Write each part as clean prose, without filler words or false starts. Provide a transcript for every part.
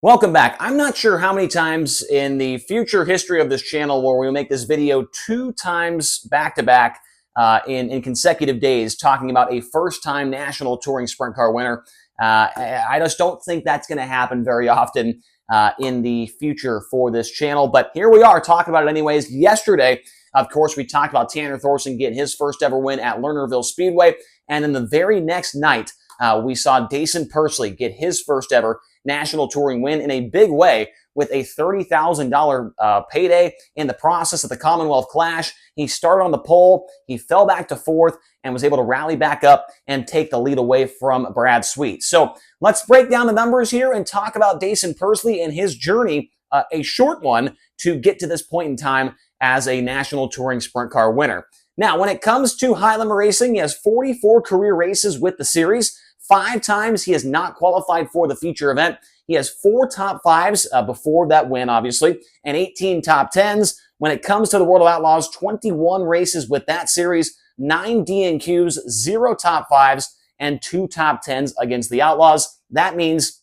Welcome back. I'm not sure how many times in the future history of this channel where we'll make this video 2 times back-to-back in consecutive days talking about a first-time national touring sprint car winner. I just don't think that's going to happen very often in the future for this channel. But here we are talking about it anyways. Yesterday, of course, we talked about Tanner Thorson getting his first ever win at Lernerville Speedway. And then the very next night, we saw Daison Pursley get his first ever national touring win in a big way with a $30,000 payday in the process of the Commonwealth Clash. He started on the pole, he fell back to fourth, and was able to rally back up and take the lead away from Brad Sweet. So let's break down the numbers here and talk about Daison Pursley and his journey, a short one, to get to this point in time as a national touring sprint car winner. Now, when it comes to high limit racing, he has 44 career races with the series. 5 times he has not qualified for the feature event. He has 4 top 5s before that win, obviously, and 18 top 10s. When it comes to the World of Outlaws, 21 races with that series, 9 DNQs, 0 top 5s, and 2 top 10s against the Outlaws. That means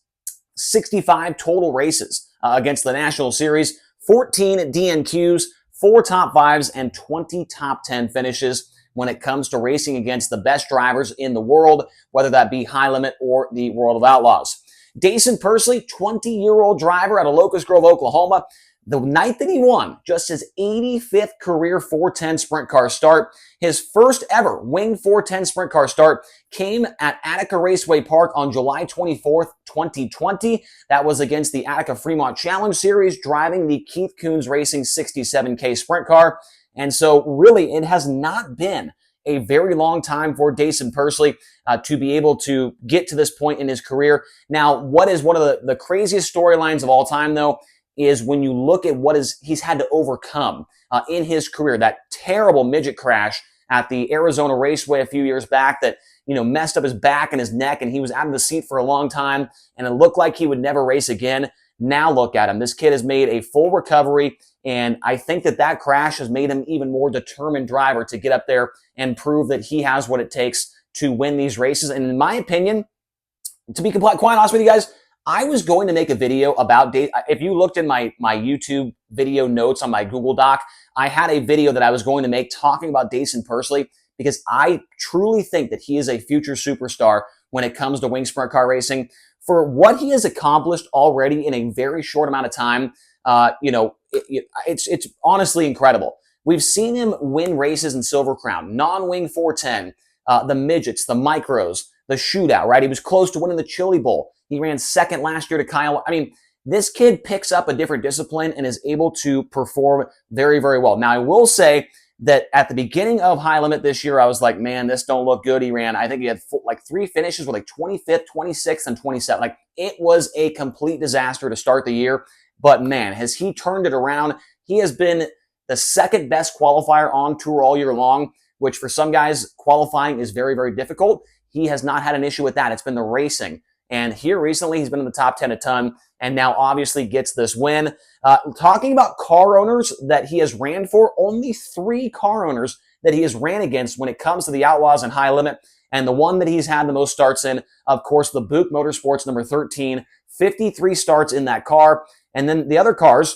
65 total races against the National Series, 14 DNQs, 4 top 5s, and 20 top 10 finishes when it comes to racing against the best drivers in the world, whether that be high limit or the World of Outlaws. Daison Pursley, 20-year-old driver out of Locust Grove, Oklahoma. The night that he won, just his 85th career 410 sprint car start, his first ever winged 410 sprint car start came at Attica Raceway Park on July 24th, 2020. That was against the Attica Fremont Challenge Series, driving the Keith Kunz Racing 67K sprint car. And so really, it has not been a very long time for Daison Pursley to be able to get to this point in his career. Now, what is one of the craziest storylines of all time, though, is when you look at what he's had to overcome in his career. That terrible midget crash at the Arizona Raceway a few years back that, messed up his back and his neck, and he was out of the seat for a long time, and it looked like he would never race again. Now look at him. This kid has made a full recovery, and I think that crash has made him even more determined driver to get up there and prove that he has what it takes to win these races. And in my opinion, to be quite honest with you guys, I was going to make a video about if you looked in my YouTube video notes on my Google Doc, I had a video that I was going to make talking about Daison Pursley because I truly think that he is a future superstar when it comes to wing sprint car racing. For what he has accomplished already in a very short amount of time, it's honestly incredible. We've seen him win races in Silver Crown, non-wing 410, the midgets, the micros, the shootout, right? He was close to winning the Chili Bowl. He ran second last year to Kyle. I mean, this kid picks up a different discipline and is able to perform very, very well. Now, I will say that at the beginning of High Limit this year, I was like, man, this don't look good. He ran, I think he had 3 finishes with 25th, 26th, and 27th. It was a complete disaster to start the year. But man, has he turned it around. He has been the second best qualifier on tour all year long, which for some guys, qualifying is very, very difficult. He has not had an issue with that. It's been the racing. And here recently, he's been in the top 10 a ton, and now obviously gets this win. Talking about car owners that he has ran for, only 3 car owners that he has ran against when it comes to the Outlaws and High Limit. And the one that he's had the most starts in, of course, the Buick Motorsports number 13, 53 starts in that car. And then the other cars,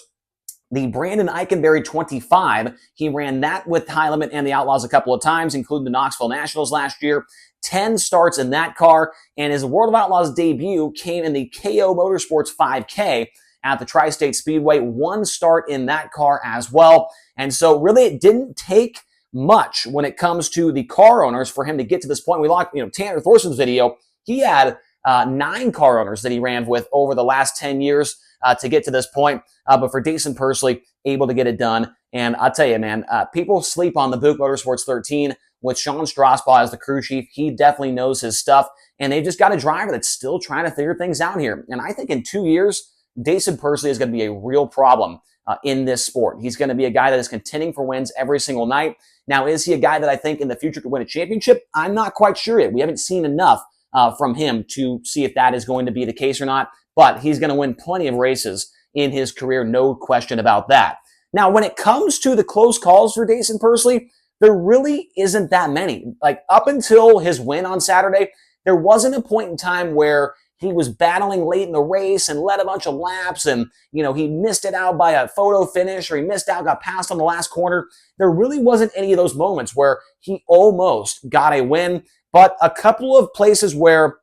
the Brandon Eikenberry 25, he ran that with High Limit and the Outlaws a couple of times, including the Knoxville Nationals last year. 10 starts in that car, and his World of Outlaws debut came in the KO Motorsports 5K at the Tri-State Speedway. 1 start in that car as well. And so really it didn't take much when it comes to the car owners for him to get to this point. We locked, Tanner Thorson's video. He had 9 car owners that he ran with over the last 10 years to get to this point. But for Daison Pursley, able to get it done. And I'll tell you, man, people sleep on the Buick Motorsports 13 with Sean Strasbaugh as the crew chief. He definitely knows his stuff. And they've just got a driver that's still trying to figure things out here. And I think in 2 years, Daison Pursley is going to be a real problem in this sport. He's going to be a guy that is contending for wins every single night. Now, is he a guy that I think in the future could win a championship? I'm not quite sure yet. We haven't seen enough from him to see if that is going to be the case or not. But he's going to win plenty of races in his career, no question about that. Now, when it comes to the close calls for Daison Pursley, there really isn't that many. Like up until his win on Saturday, there wasn't a point in time where he was battling late in the race and led a bunch of laps, and he missed it out by a photo finish, or he missed out, got passed on the last corner. There really wasn't any of those moments where he almost got a win, but a couple of places where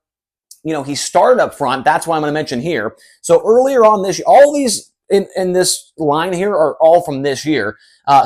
he started up front. That's why I'm going to mention here. So earlier on this, all these in this line here are all from this year.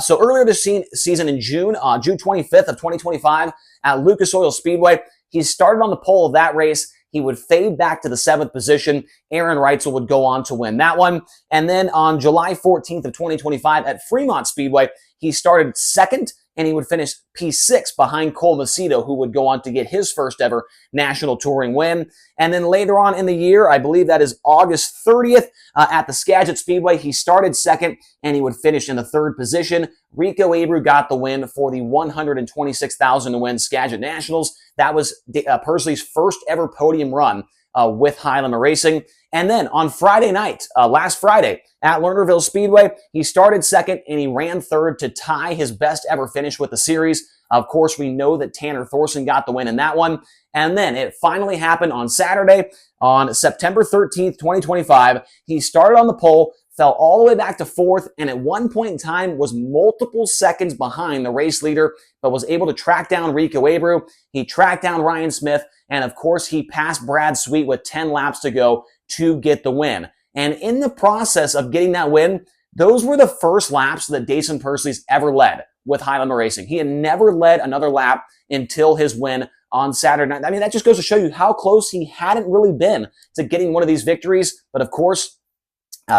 So earlier this season in June 25th of 2025 at Lucas Oil Speedway, he started on the pole of that race. He would fade back to the 7th position. Aaron Reitzel would go on to win that one. And then on July 14th of 2025 at Fremont Speedway, he started 2nd, and he would finish P6 behind Cole Macedo, who would go on to get his first ever national touring win. And then later on in the year, I believe that is August 30th, at the Skagit Speedway, he started 2nd, and he would finish in the 3rd position. Rico Abreu got the win for the $126,000 to win Skagit Nationals. That was Persley's first ever podium run with High Limit Racing. And then on Friday night, last Friday, at Lernerville Speedway, he started 2nd and he ran 3rd to tie his best ever finish with the series. Of course, we know that Tanner Thorson got the win in that one. And then it finally happened on Saturday, on September 13th, 2025. He started on the pole, fell all the way back to 4th, and at one point in time was multiple seconds behind the race leader, but was able to track down Rico Abreu. He tracked down Ryan Smith, and of course, he passed Brad Sweet with 10 laps to go to get the win. And in the process of getting that win, those were the first laps that Daison Pursley's ever led with High Limit Racing. He had never led another lap until his win on Saturday night. I mean, that just goes to show you how close he hadn't really been to getting one of these victories. But of course,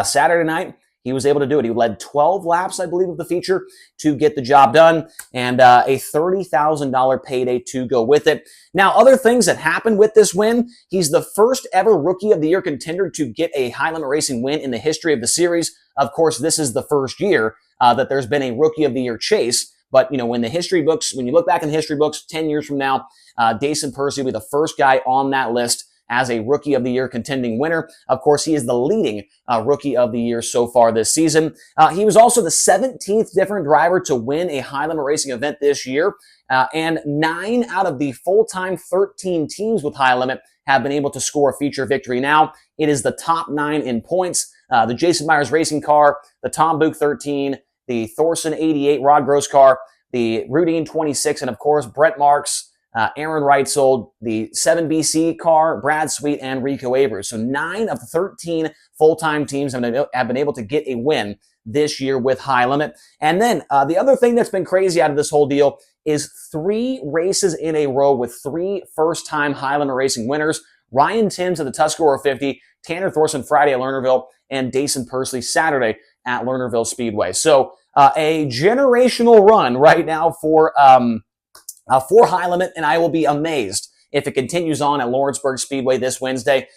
Saturday night, he was able to do it. He led 12 laps, I believe, of the feature to get the job done, and a $30,000 payday to go with it. Now, other things that happened with this win, he's the first ever Rookie of the Year contender to get a High Limit Racing win in the history of the series. Of course, this is the first year that there's been a Rookie of the Year chase. But, when the history books, when you look back in the history books 10 years from now, Daison Pursley will be the first guy on that list as a Rookie of the Year contending winner. Of course, he is the leading Rookie of the Year so far this season. He was also the 17th different driver to win a High Limit Racing event this year. And 9 out of the full-time 13 teams with High Limit have been able to score a feature victory now. It is the top 9 in points. The Jason Myers Racing car, the Tom Book 13, the Thorson 88 Rod Gross car, the Rudine 26, and of course, Brent Marks, Aaron Reitzel, the 7BC car, Brad Sweet, and Rico Abreu. So 9 of the 13 full-time teams have been able to get a win this year with High Limit. And then the other thing that's been crazy out of this whole deal is 3 races in a row with 3 first-time High Limit Racing winners. Ryan Timms at the Tuscarora 50, Tanner Thorson Friday at Lernerville, and Daison Pursley Saturday at Lernerville Speedway. So a generational run right now for High Limit, and I will be amazed if it continues on at Lawrenceburg Speedway this Wednesday.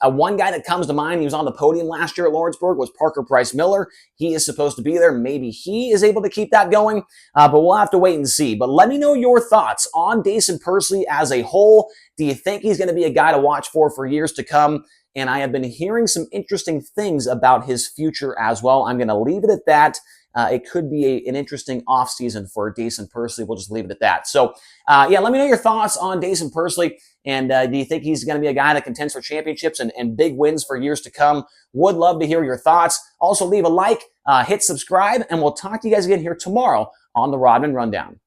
One guy that comes to mind, he was on the podium last year at Lawrenceburg, was Parker Price Miller. He is supposed to be there. Maybe he is able to keep that going, but we'll have to wait and see. But let me know your thoughts on Daison Pursley as a whole. Do you think he's going to be a guy to watch for years to come? And I have been hearing some interesting things about his future as well. I'm going to leave it at that. It could be an interesting offseason for Daison Pursley. We'll just leave it at that. So, yeah, let me know your thoughts on Daison Pursley. And do you think he's going to be a guy that contends for championships and big wins for years to come? Would love to hear your thoughts. Also, leave a like, hit subscribe, and we'll talk to you guys again here tomorrow on the Rodman Rundown.